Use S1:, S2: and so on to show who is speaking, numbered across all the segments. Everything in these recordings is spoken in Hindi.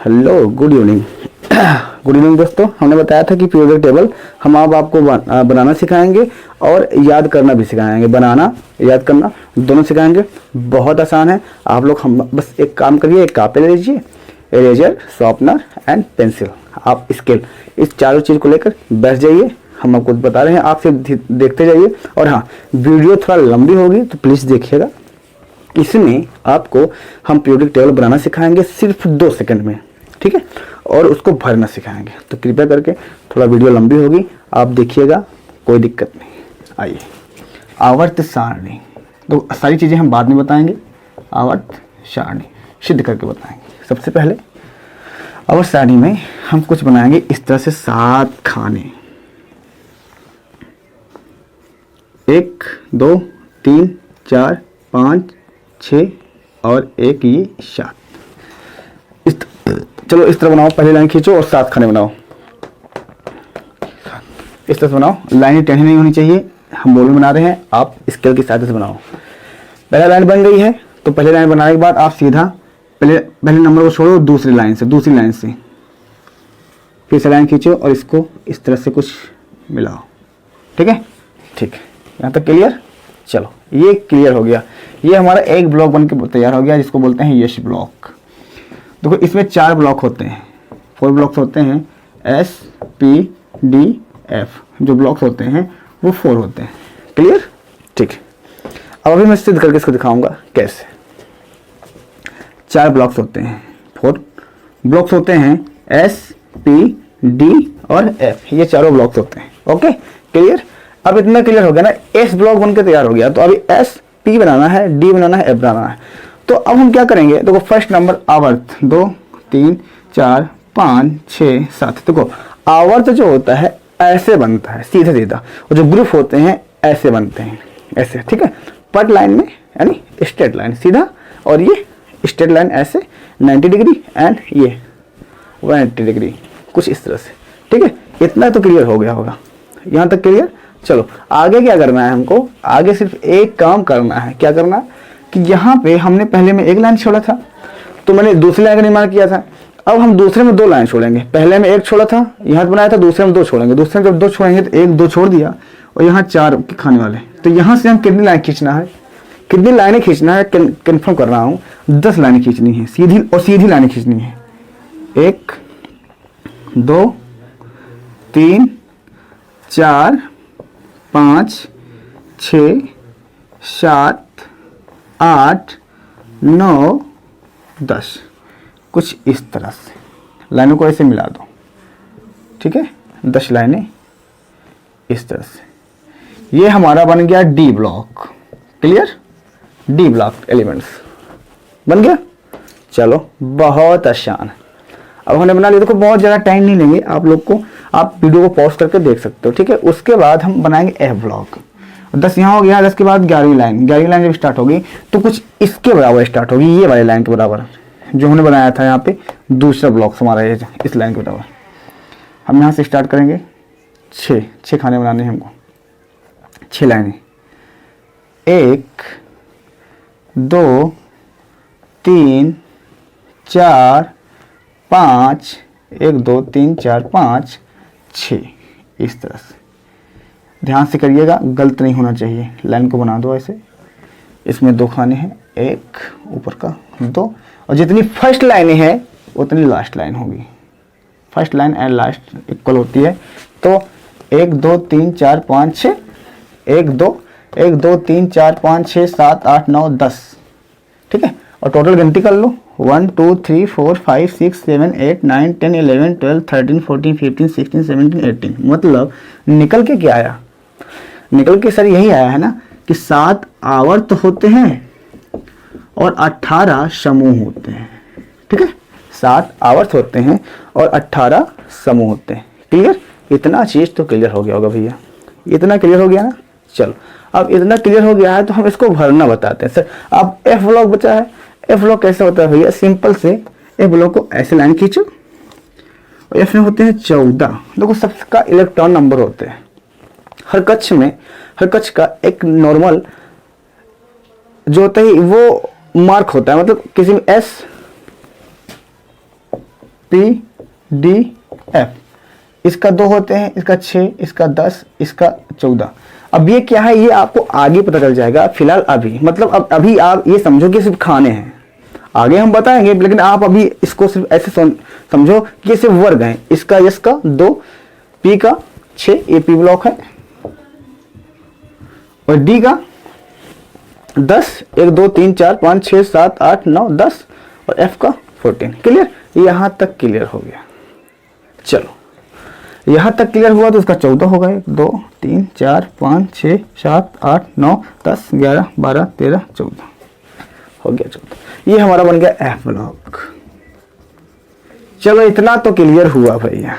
S1: Hello, good evening. Good evening दोस्तों। हमने बताया था कि पीरियोडिक टेबल हम अब आपको बनाना सिखाएंगे और याद करना भी सिखाएंगे। बनाना, याद करना दोनों सिखाएंगे। बहुत आसान है। आप लोग हम बस एक काम करिए, एक कापी ले लीजिए, इरेजर, शॉर्पनर एंड पेंसिल, आप स्केल, इस चारों चीज़ को लेकर बैठ जाइए। हम आपको बता रहे हैं, आप सिर्फ देखते जाइए। और हाँ, वीडियो थोड़ा लंबी होगी तो प्लीज़ देखिएगा। इसमें आपको हम पीरियोडिक टेबल बनाना सिखाएंगे सिर्फ 2 सेकंड में, ठीक है, और उसको भरना सिखाएंगे। तो कृपया करके, थोड़ा वीडियो लंबी होगी, आप देखिएगा, कोई दिक्कत नहीं। आइए, आवर्त सारणी, तो सारी चीज़ें हम बाद में बताएंगे। आवर्त सारणी सिद्ध करके बताएंगे। सबसे पहले आवर्त सारणी में हम कुछ बनाएंगे इस तरह से 7 खाने, 1 2 3 4 5 6 और 1 ये 7। चलो इस तरह बनाओ, पहले लाइन खींचो और 7 खाने बनाओ। इस तरह से बनाओ, लाइन टेढ़ी नहीं होनी चाहिए। हम बोल में बना रहे हैं, आप स्केल की सहायता से बनाओ। पहला लाइन बन गई है, तो पहले लाइन बनाने के बाद आप सीधा पहले नंबर को छोड़ो, दूसरी लाइन से फिर से लाइन खींचो और इसको इस तरह से कुछ मिलाओ। ठीक है, ठीक है, यहाँ तक क्लियर। चलो, ये क्लियर हो गया। ये हमारा एक ब्लॉक बन के तैयार हो गया, जिसको बोलते हैं यश ब्लॉक। देखो, इसमें 4 ब्लॉक होते हैं, 4 ब्लॉक्स होते हैं। S P D F जो ब्लॉक्स होते हैं वो 4 होते हैं। क्लियर, ठीक है। अब अभी मैं सिद्ध करके इसको दिखाऊंगा कैसे। 4 ब्लॉक्स होते हैं, 4 ब्लॉक्स होते हैं, S P D और F, ये चारों ब्लॉक्स होते हैं। Okay, clear. अब इतना क्लियर हो गया ना, S ब्लॉक बनकर तैयार हो गया। तो अभी S P बनाना है, D बनाना है, F बनाना है। तो अब हम क्या करेंगे, देखो फर्स्ट नंबर आवर्त 2 3 4 5 6 7। देखो, आवर्त जो होता है ऐसे बनता है, सीधा सीधा, और जो ग्रुप होते हैं ऐसे बनते हैं, ऐसे। ठीक है, पट लाइन में, यानी स्ट्रेट लाइन सीधा, और ये स्ट्रेट लाइन ऐसे 90 डिग्री एंड ये 180 डिग्री, कुछ इस तरह से। ठीक है, इतना तो क्लियर हो गया होगा, यहाँ तक क्लियर। चलो आगे क्या करना है हमको, आगे सिर्फ एक काम करना है। क्या करना है कि यहाँ पे हमने पहले में एक लाइन छोड़ा था, तो मैंने दूसरी लाइन का निर्माण किया था। अब हम दूसरे में 2 लाइन छोड़ेंगे। पहले में 1 छोड़ा था, यहाँ बनाया था, दूसरे में 2 छोड़ेंगे। दूसरे में जब 2 छोड़ेंगे तो 1 2 छोड़ दिया, और यहाँ 4 खाने वाले। तो यहाँ से हम कितनी लाइन खींचना है, कितनी लाइनें खींचना है, कन्फर्म कर रहा हूँ। 10 लाइनें खींचनी है, सीधी लाइनें खींचनी है। 1 2 3 4 5 6 7 8 9 10, कुछ इस तरह से लाइनों को ऐसे मिला दो। ठीक है, 10 लाइनें इस तरह से। ये हमारा बन गया D block. Clear, D block elements बन गया। चलो, बहुत आसान। अब हमने बना लिया। देखो, बहुत ज़्यादा टाइम नहीं लेंगे आप लोग को, आप वीडियो को पॉज करके देख सकते हो। ठीक है, उसके बाद हम बनाएंगे एफ ब्लॉक। 10 यहाँ हो गया, 10 के बाद 11वीं लाइन। 11वीं लाइन जब स्टार्ट होगी तो कुछ इसके बराबर स्टार्ट होगी, ये वाली लाइन के बराबर, जो हमने बनाया था यहाँ पे दूसरा ब्लॉक हमारा, ये इस लाइन के बराबर। हम यहाँ से स्टार्ट करेंगे। 6 खाने बनाने हैं हमको, 6 लाइनें। 1 2 3 4 5 1 2 3 4 5 6, इस तरह से। ध्यान से करिएगा, गलत नहीं होना चाहिए। लाइन को बना दो ऐसे। इसमें 2 खाने हैं, 1 ऊपर का, 2, और जितनी फर्स्ट लाइनें हैं उतनी लास्ट लाइन होगी। First line and last equal होती है। तो 1 2 3 4 5 6, 1 2 3 4 5 6 7 8 9 10। ठीक है, और टोटल गिनती कर लो, 1 2 3 4 5 6 7 8 9 10 11 12 13 14 15 16 17 18। मतलब निकल के क्या आया, निकल के सर यही आया है ना कि 7 आवर्त होते हैं और 18 समूह होते हैं। ठीक है, 7 आवर्त होते हैं और 18 समूह होते हैं। क्लियर, इतना चीज़ तो क्लियर हो गया होगा भैया, इतना क्लियर हो गया ना। चलो, अब इतना क्लियर हो गया है तो हम इसको भरना बताते हैं। सर अब एफ ब्लॉक बचा है। एफ ब्लॉक कैसे होता है भैया, सिंपल से एफ ब्लॉक को ऐसे लाइन खींचो, और एफ में होते हैं 14। देखो, सबका इलेक्ट्रॉन नंबर होते हैं। हर कक्ष का एक नॉर्मल जो होता है वो मार्क होता है, मतलब किसी में एस P D F, इसका 2 होते हैं, इसका 6, इसका 10, इसका 14। अब ये क्या है ये आपको आगे पता चल जाएगा, फिलहाल अभी मतलब अब अभी आप ये समझो कि सिर्फ खाने हैं, आगे हम बताएंगे, लेकिन आप अभी इसको सिर्फ ऐसे समझो कि ये सिर्फ वर्ग हैं। इसका यस का 2, P का 6, ये P ब्लॉक है, और D का 10, 1 2 3 4 5 6 7 8 9 10, और F का 14। क्लियर, यहां तक क्लियर हो गया। चलो यहां तक क्लियर हुआ तो इसका 14 होगा, 1 2 3 4 5 6 7 8 9 10 11 12 13 14 हो गया 14। ये हमारा बन गया F ब्लॉक। चलो इतना तो क्लियर हुआ भैया,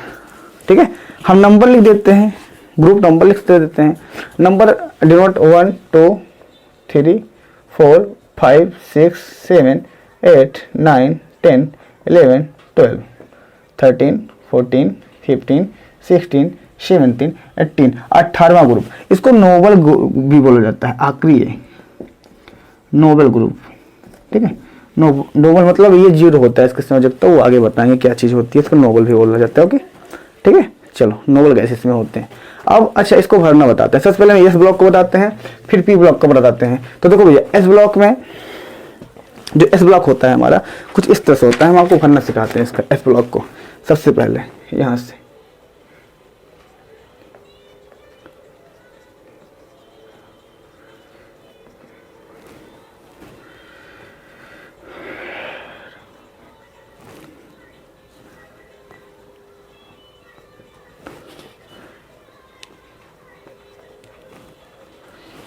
S1: ठीक है। हम नंबर लिख देते हैं, ग्रुप नंबर लिख देते हैं। Number denote 1 2 3 4 5 6 7 8 9 10 11 12 13 14 15 16 17 18, 18वां group. इसको नोबल भी बोला जाता है, आखिरी है नोबल ग्रुप, ठीक है। नोबल मतलब ये जीरो होता है, इसके संयोजकता वो आगे बताएंगे क्या चीज़ होती है, इसको नोबल भी बोला जाता है। ओके ठीक है, चलो नोबल गैसेस में होते हैं। अब अच्छा इसको भरना बताते हैं। सबसे पहले एस ब्लॉक को बताते हैं, फिर पी ब्लॉक को बताते हैं। तो देखो भैया एस ब्लॉक में जो एस ब्लॉक होता है हमारा कुछ इस तरह से होता है, हम आपको भरना सिखाते हैं इसका एस ब्लॉक को। सबसे पहले यहाँ से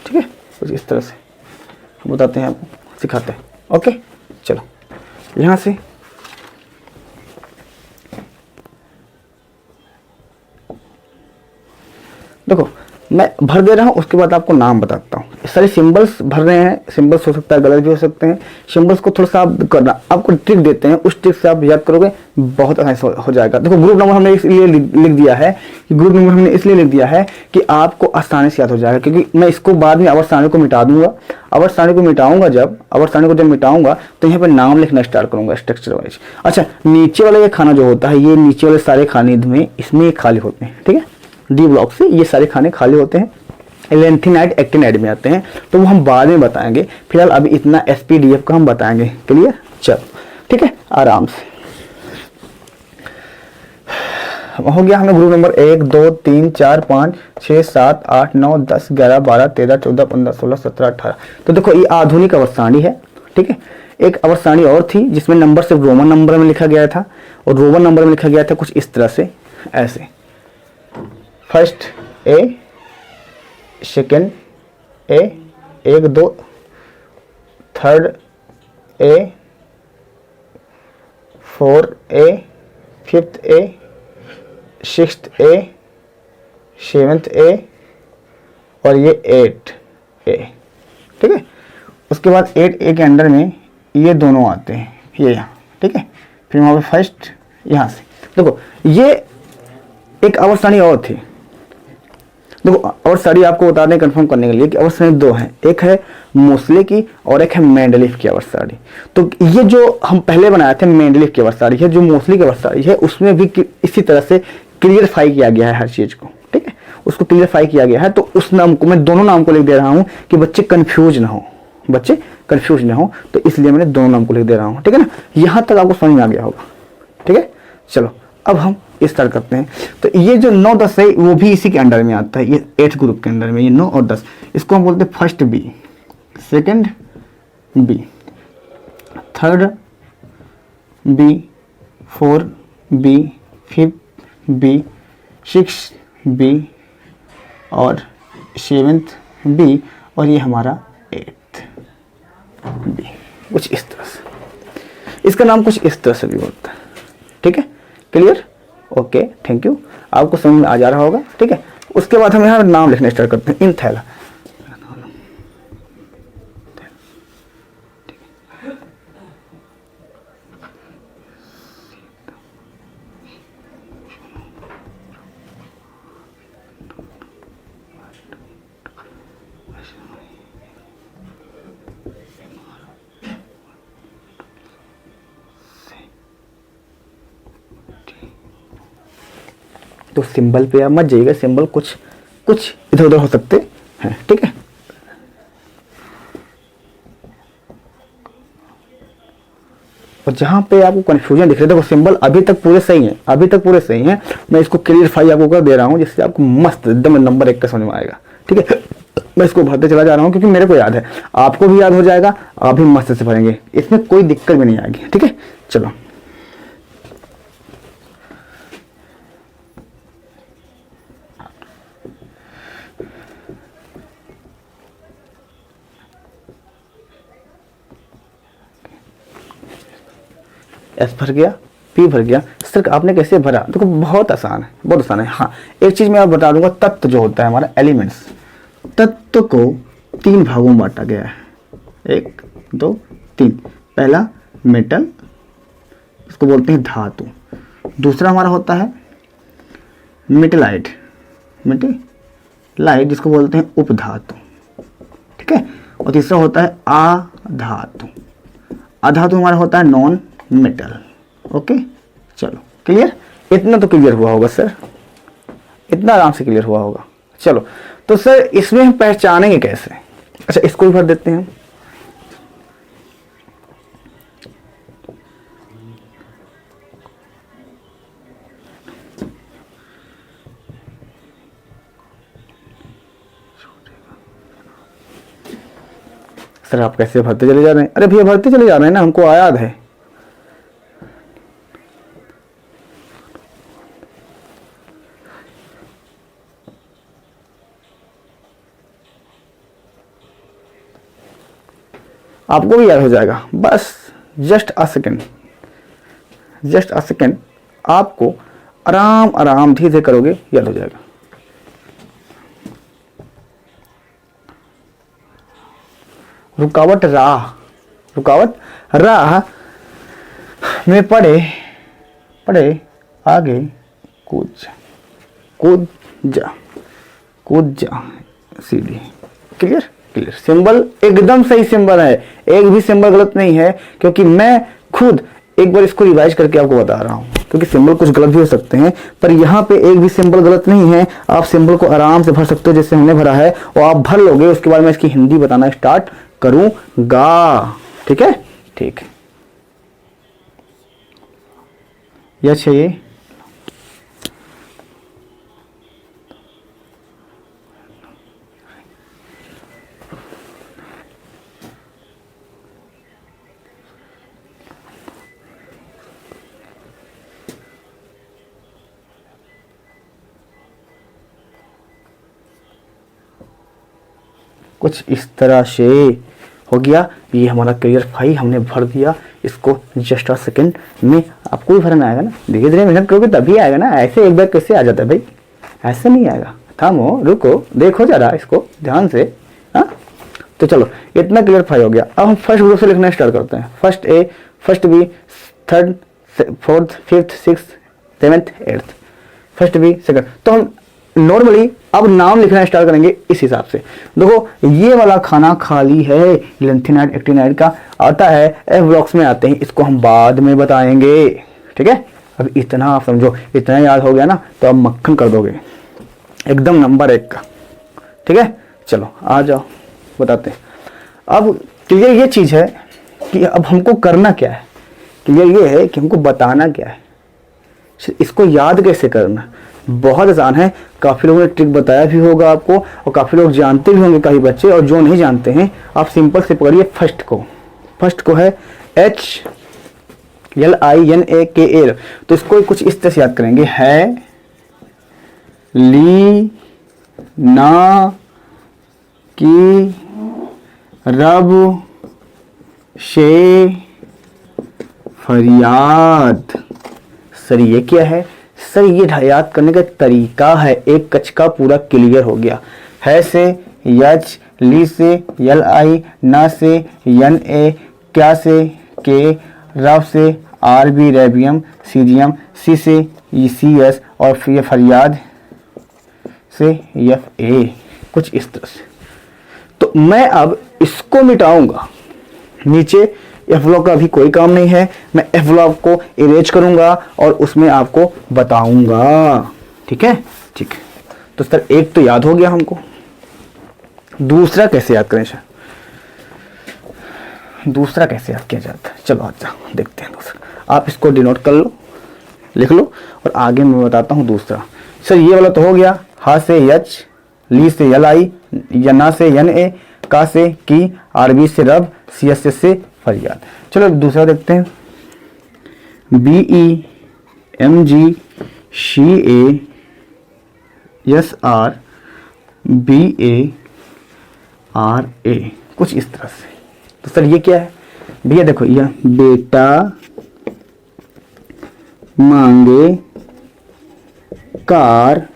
S1: ठीक है, कुछ इस तरह से हम बताते हैं, आपको सिखाते हैं। ओके चलो यहाँ से देखो मैं भर दे रहा हूँ, उसके बाद आपको नाम बताता हूँ। सारे सिंबल्स भर रहे हैं, सिंबल्स हो सकता है गलत भी हो सकते हैं, सिंबल्स को थोड़ा सा आप करना, आपको ट्रिक देते हैं, उस ट्रिक से आप याद करोगे बहुत आसानी से हो जाएगा। देखो ग्रुप नंबर हमने इसलिए लिख दिया है कि ग्रुप नंबर हमने इसलिए लिख दिया है कि आपको आसानी से याद हो जाएगा, क्योंकि मैं इसको बाद में अवर सारणी को मिटा दूंगा। अवर सारणी को मिटाऊंगा जब मिटाऊंगा तो यहाँ पर नाम लिखना स्टार्ट करूंगा स्ट्रक्चर वाइज। अच्छा नीचे वाला ये खाना जो होता है, ये नीचे वाले सारे खाने में इसमें खाली होते हैं, ठीक है। डी ब्लॉक से ये सारे खाने खाली होते हैं, लेंथिनाइट एक्टिनाइट में आते हैं, तो वो हम बाद में बताएंगे। फिलहाल अभी इतना एसपीडीएफ का हम बताएंगे। क्लियर, चलो ठीक है आराम से हो गया। हमें ग्रुप नंबर 1 2 3 4 5 6 7 8 9 10 11 12 13 14 15 16 17 18। तो देखो ये आधुनिक अवस्थानी है, ठीक है। एक अवस्थानी और थी जिसमें नंबर सिर्फ रोमन नंबर में लिखा गया था, और रोमन नंबर में लिखा गया था कुछ इस तरह से, ऐसे first A, second A, 1 2, third A, 4 A, fifth A, sixth A, seventh A, और ये 8 ए, ठीक है। उसके बाद 8 ए के अंडर में ये दोनों आते हैं, ये यहाँ, ठीक है। फिर वहाँ पे फर्स्ट यहाँ से देखो ये एक अवस्थानी और थी। देखो अवस्थानी आपको बता दें कंफर्म करने के लिए कि अवस्थानी 2 हैं, एक है मोसले की और एक है मेंडलीफ की अवस्थानी। तो ये जो हम पहले बनाए थे मेंडलीफ की अवस्थानी है, जो मोसले की अवस्थानी है उसमें भी इसी तरह से क्लियरफाई किया गया है हर चीज को, ठीक है। उसको क्लियरफाई किया गया है, तो उस नाम को मैं दोनों नाम को लिख दे रहा हूँ कि बच्चे कंफ्यूज ना हो, तो इसलिए मैंने दोनों नाम को लिख दे रहा हूँ, ठीक है ना। यहाँ तक आपको समझ में आ गया होगा, ठीक है। चलो अब हम स्टार्ट करते हैं। तो ये जो 9 10 है वो भी इसी के अंडर में आता है, ये 8 ग्रुप के अंडर में, ये 9 और 10। इसको हम बोलते हैं first B, second B, third B, 4 B, fifth B, 6 B, और 7th बी, और ये हमारा 8th बी। कुछ इस तरह से इसका नाम कुछ इस तरह से भी होता है, ठीक है। क्लियर, ओके थैंक यू, आपको समझ में आ जा रहा होगा, ठीक है। उसके बाद हम यहाँ नाम लिखना स्टार्ट करते हैं। इनथैला, तो सिंबल पे आप मत जाइएगा, सिंबल कुछ कुछ इधर उधर हो सकते हैं, ठीक है। और जहां पे आपको कंफ्यूजन दिख रहा है, देखो सिंबल अभी तक पूरे सही हैं, अभी तक पूरे सही हैं। मैं इसको क्लियरफाई आपको कर दे रहा हूं, जिससे आपको मस्त एकदम नंबर 1 का समझ में आएगा, ठीक है। मैं इसको भरते चला जा रहा हूं क्योंकि मेरे को याद है, आपको भी याद हो जाएगा, आप भी मस्त से भरेंगे, इसमें कोई दिक्कत भी नहीं आएगी, ठीक है। चलो एस भर गया, पी भर गया। सर आपने कैसे भरा? देखो बहुत आसान है, बहुत आसान है। हाँ एक चीज मैं आप बता दूंगा, तत्व जो होता है हमारा एलिमेंट्स, तत्व को 3 भागों में बांटा गया है, 1 2 3। पहला मेटल, इसको बोलते हैं धातु। दूसरा हमारा होता है मेटेलाइट, मेटेलाइट जिसको बोलते हैं उपधातु, ठीक है। और तीसरा होता है अधातु। अधातु हमारा होता है नॉन मेटल, ओके। चलो क्लियर, इतना तो क्लियर हुआ होगा सर, इतना आराम से क्लियर हुआ होगा। चलो तो सर इसमें हम पहचानेंगे कैसे? अच्छा इसको भी भर देते हैं। सर आप कैसे भरते चले जा रहे हैं? अरे भैया भरते चले जा रहे हैं ना, हमको याद है। आपको भी याद हो जाएगा, बस just a second, just a second, आपको आराम आराम धीरे धीरे करोगे याद हो जाएगा। रुकावट राह, रुकावट राह में पड़े पड़े आगे कूद जा, कूद जा, कूद जा सीढ़ी। क्लियर क्लियर, सिंबल एकदम सही सिंबल है, एक भी सिंबल गलत नहीं है, क्योंकि मैं खुद एक बार इसको रिवाइज करके आपको बता रहा हूं, क्योंकि सिंबल कुछ गलत भी हो सकते हैं, पर यहाँ पे एक भी सिंबल गलत नहीं है। आप सिंबल को आराम से भर सकते हो जैसे हमने भरा है, और आप भर लोगे, उसके बाद मैं इसकी हिंदी बताना स्टार्ट करूंगा, ठीक है। ठीक है, यह चाहिए कुछ इस तरह से हो गया। ये हमारा करियर फाइल हमने भर दिया, इसको जस्ट अ सेकेंड में आपको भी भरना आएगा ना, धीरे धीरे मेहनत करोगे तभी आएगा ना, ऐसे एक बार कैसे आ जाता है भाई, ऐसे नहीं आएगा। थामो, रुको, देखो जरा इसको ध्यान से। हाँ तो चलो इतना क्लियर फाइल हो गया। अब हम फर्स्ट ग्रुप से लिखना स्टार्ट करते हैं। First A, first B, third, fourth, fifth, sixth, seventh, eighth, first B second. तो हम नॉर्मली अब नाम लिखना स्टार्ट करेंगे इस हिसाब से। देखो ये वाला खाना खाली है, लेंथिनाइड एक्टिनाइड का आता है, एफ ब्लॉक्स में आते हैं, इसको हम बाद में बताएंगे, ठीक है। अब इतना आप समझो, इतना याद हो गया ना, तो अब मक्खन कर दोगे एकदम नंबर 1 का, ठीक है। चलो आ जाओ बताते हैं। अब क्लियर ये चीज है कि अब हमको करना क्या है, क्लियर ये है कि हमको बताना क्या है, इसको याद कैसे करना। बहुत आसान है, काफी लोगों ने ट्रिक बताया भी होगा आपको, और काफी लोग जानते भी होंगे कई बच्चे, और जो नहीं जानते हैं आप सिंपल से पकड़िए फर्स्ट को। फर्स्ट को है HLINAKL, तो इसको कुछ इस तरह से याद करेंगे, है ली ना की रब शे फरियाद। सर ये क्या है? सर ये याद करने का तरीका है, एक कच का पूरा क्लियर हो गया। है से यच, ली से LI, ना से NA, क्या से के, रब से RB रेबियम सीजियम, सी से ECS, और फिर फरियाद से FA, कुछ इस तरह से। तो मैं अब इसको मिटाऊंगा, नीचे एफ ब्लॉक का अभी कोई काम नहीं है, मैं एफ ब्लॉक को इरेज करूंगा और उसमें आपको बताऊंगा, ठीक है, ठीक है। तो सर एक तो याद हो गया हमको, दूसरा कैसे याद करें सर? दूसरा कैसे याद किया जाता है? चलो अच्छा देखते हैं दूसरा। आप इसको डिनोट कर लो, लिख लो, और आगे मैं बताता हूँ दूसरा। सर ये वाला तो हो गया, हा से यच, ली से यल आई, यना से यन ए, का से की, आरबी से रब, सी एस से फरियाद। चलो दूसरा देखते हैं। B E M G C A S R B A R A, कुछ इस तरह से। तो सर ये क्या है भैया? देखो यह बेटा मांगे कार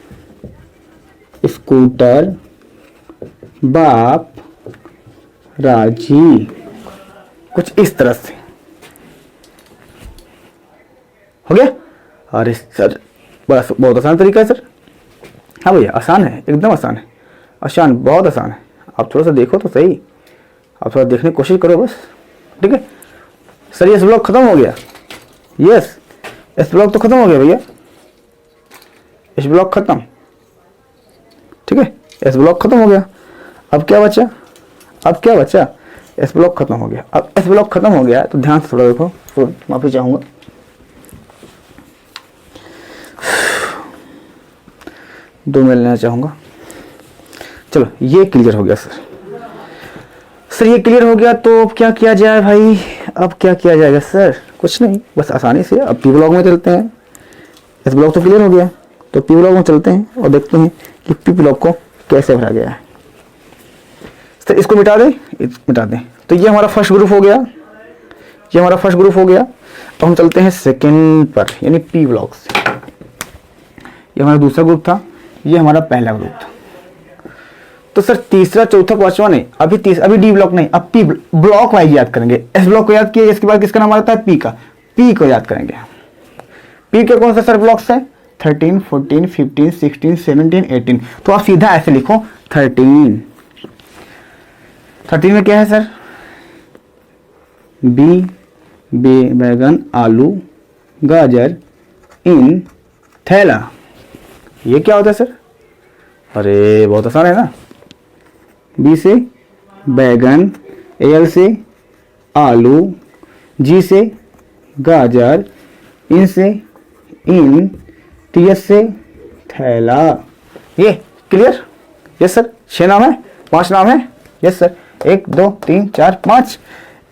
S1: स्कूटर बाप राजी, कुछ इस तरह से हो गया। अरे सर बड़ा बहुत आसान तरीका है सर। हाँ भैया आसान है, एकदम आसान है, आसान बहुत आसान है। आप थोड़ा सा देखो तो सही, आप थोड़ा देखने की कोशिश करो बस, ठीक है। सर ये ब्लॉग खत्म हो गया, यस इस ब्लॉग तो खत्म हो गया भैया, इस ब्लॉग खत्म, ठीक है, इस ब्लॉग खत्म हो गया। अब क्या बचा? अब क्या बचा? इस ब्लॉग खत्म हो गया। अब इस ब्लॉग खत्म हो गया तो ध्यान से थोड़ा देखो, तो माफी चाहूंगा। दो मिनट लेना चाहूंगा। चलो ये क्लियर हो गया सर। सर ये क्लियर हो गया तो अब क्या किया जाए भाई? अब क्या किया जाएगा सर? कुछ नहीं, बस आसानी से अब पी ब्लॉग में चलते हैं। इस ब्लॉग तो क्लियर हो गया, तो पी ब्लॉग में चलते हैं और देखते हैं कि पी ब्लॉग को कैसे भरा गया है। सर इसको मिटा दें, मिटा दें। तो ये हमारा फर्स्ट ग्रुप हो गया, ये हमारा फर्स्ट ग्रुप हो गया। तो हम चलते हैं सेकंड पर, यानी पी ब्लॉक से। ये हमारा दूसरा ग्रुप था, ये हमारा पहला ग्रुप था। तो सर तीसरा चौथा पांचवा नहीं, अभी डी ब्लॉक नहीं, अब पी ब्लॉक वाइज याद करेंगे। एस ब्लॉक को याद किया, इसके बाद किसका नाम आता है? पी का। पी को याद करेंगे। पी के कौन सा सर ब्लॉक्स है? 13, 14, 15, 16, 17, 18। तो आप सीधा ऐसे लिखो 13। 13 में क्या है सर? बी बैगन आलू गाजर इन थैला। ये क्या होता है सर? अरे बहुत आसान है ना। बी से बैगन, एल से आलू, जी से गाजर, इन से इन, टीएस से थैला। ये क्लियर? Yes sir. 6 नाम है, 5 नाम है। Yes sir. 1 2 3 4 5,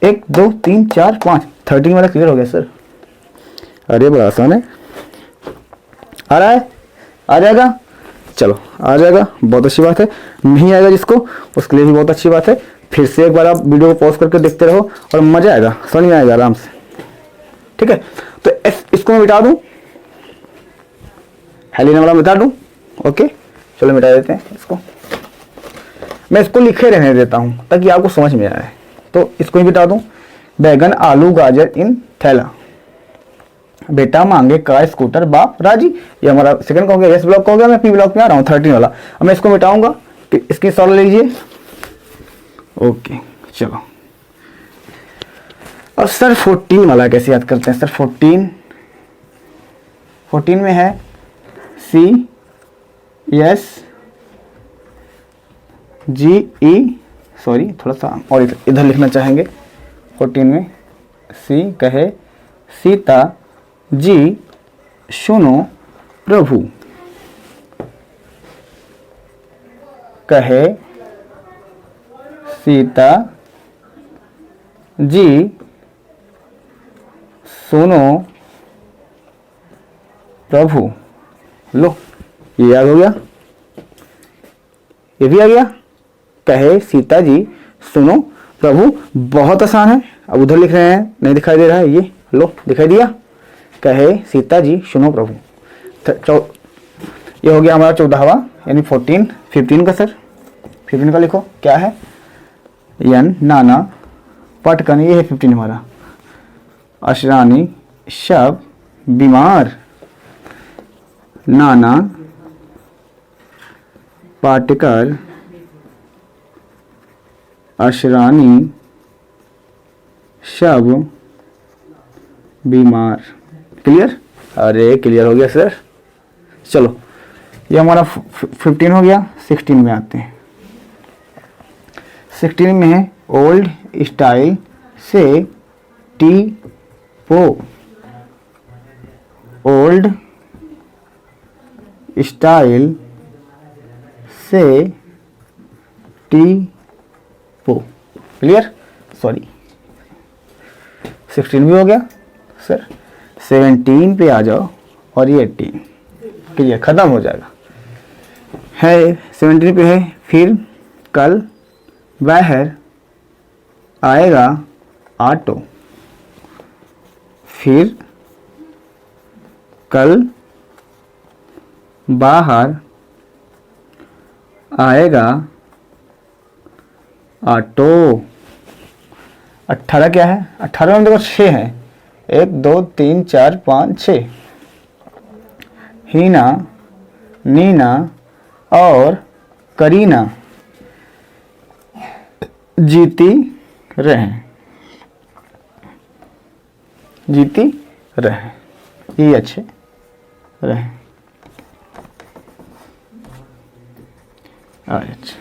S1: 1 2 3 4 5। 13 वाला क्लियर हो गया सर। अरे बड़ा आसान है। आ रहा है? आ जाएगा? चलो आ जाएगा, बहुत अच्छी बात है। नहीं आएगा जिसको, उसके लिए भी बहुत अच्छी बात है। फिर से एक बार आप वीडियो को पॉज करके देखते रहो और मजा आएगा, समझ में आएगा आराम से, ठीक है। तो इसको मैं मिटा दूं, हेलिना वाला मिटा दूं। ओके चलो मिटा देते हैं इसको। मैं इसको लिखे रहने देता हूं ताकि आपको समझ में आए। तो इसको ही मिटा दूं। बैगन आलू गाजर इन थैला, बेटा मांगे कार स्कूटर बाप राजी। ये हमारा सेकंड का हो गया, एस ब्लॉक का हो गया। मैं पी ब्लॉक में आ रहा हूँ 13 वाला। अब मैं इसको मिटाऊंगा, इसकी सॉल्व लीजिए। ओके चलो अब सर 14 वाला कैसे याद करते हैं सर? 14 में है सी एस जी ई, सॉरी थोड़ा सा और इधर लिखना चाहेंगे। 14 में सी कहे सीता जी सुनो प्रभु, कहे सीता जी सुनो प्रभु। लो ये याद हो गया, ये भी आ गया। कहे सीता जी सुनो प्रभु, बहुत आसान है। अब उधर लिख रहे हैं, नहीं दिखाई दे रहा है, ये लो दिखाई दिया। कहे सीता जी सुनो प्रभु। ये हो गया हमारा 14वां, यानी 14। 15 का सर, 15 का लिखो क्या है? यन नाना पटकन, ये है 15 हमारा। अशरानी शब बीमार, नाना पाटकर अशरानी शब बीमार। क्लियर? अरे क्लियर हो गया सर। चलो ये हमारा 15 हो गया। 16 में आते हैं। 16 में है ओल्ड स्टाइल से टी पो। ओल्ड स्टाइल से टी पो। क्लियर? सॉरी 16 भी हो गया सर। 17 पे आ जाओ और ये 18। क्लियर? खत्म हो जाएगा। है 17 पे है। फिर कल बाहर आएगा ऑटो। फिर कल बाहर आएगा ऑटो। 18 क्या है? 18 में देखो 6 है। 1 2 3 4 5 6। हीना, नीना और करीना जीती रहें। जीती रहें, ये अच्छे रहें। अच्छा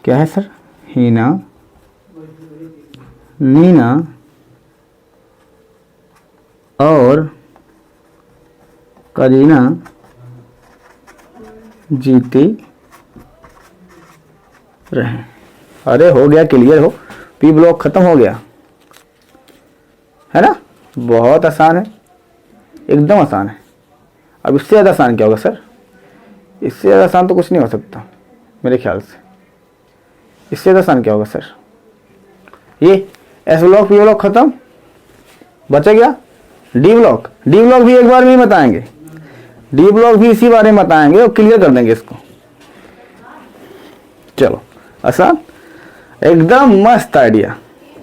S1: क्या है सर? हीना, नीना और करीना जीती रहें। अरे हो गया, क्लियर हो। पी ब्लॉक खत्म हो गया, है ना? बहुत आसान है, एकदम आसान है। अब इससे ज़्यादा आसान क्या होगा सर? इससे ज़्यादा आसान तो कुछ नहीं हो सकता मेरे ख्याल से। इससे ज़्यादा आसान क्या होगा सर? ये एस ब्लॉक पी ब्लॉक खत्म, बचा गया डी ब्लॉक। डी ब्लॉक भी एक बार में ही बताएंगे। डी ब्लॉक भी इसी बारे में बताएंगे और क्लियर कर देंगे इसको। चलो आसान, एकदम मस्त आइडिया।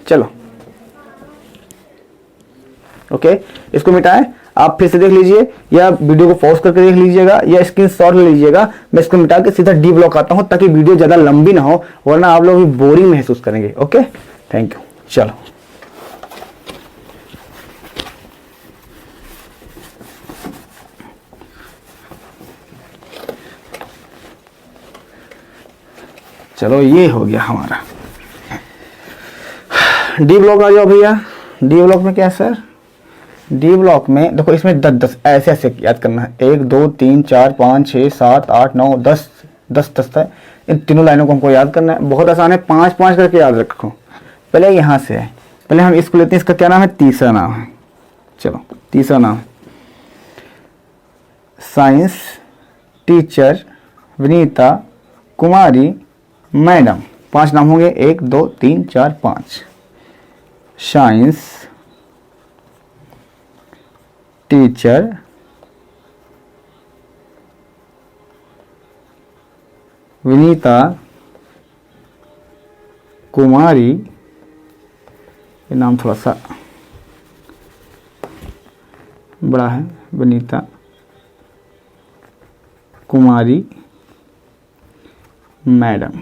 S1: चलो ओके, इसको मिटाएं। आप फिर से देख लीजिए या वीडियो को पॉज करके देख लीजिएगा या स्क्रीनशॉट ले लीजिएगा। मैं इसको मिटा के सीधा डी ब्लॉक आता हूं ताकि वीडियो ज्यादा लंबी ना हो, वरना आप लोग भी बोरिंग महसूस करेंगे। Okay, thank you. चलो चलो ये हो गया हमारा डी ब्लॉक। आ जाओ भैया। डी ब्लॉक में क्या है सर? डी ब्लॉक में देखो, इसमें 10 ऐसे ऐसे याद करना है। 1 2 3 4 5 6 7 8 9 10 10 है। इन तीनों लाइनों को हमको याद करना है। बहुत आसान है, 5 5 करके याद रखो। पहले यहाँ से है, पहले हम इसको लेते हैं। इसका क्या नाम है? तीसरा नाम है। चलो तीसरा नाम, साइंस टीचर विनीता कुमारी मैडम। 5 नाम होंगे, 1 2 3 4 5। साइंस टीचर विनीता कुमारी, ये नाम थोड़ा सा बड़ा है। विनीता कुमारी मैडम।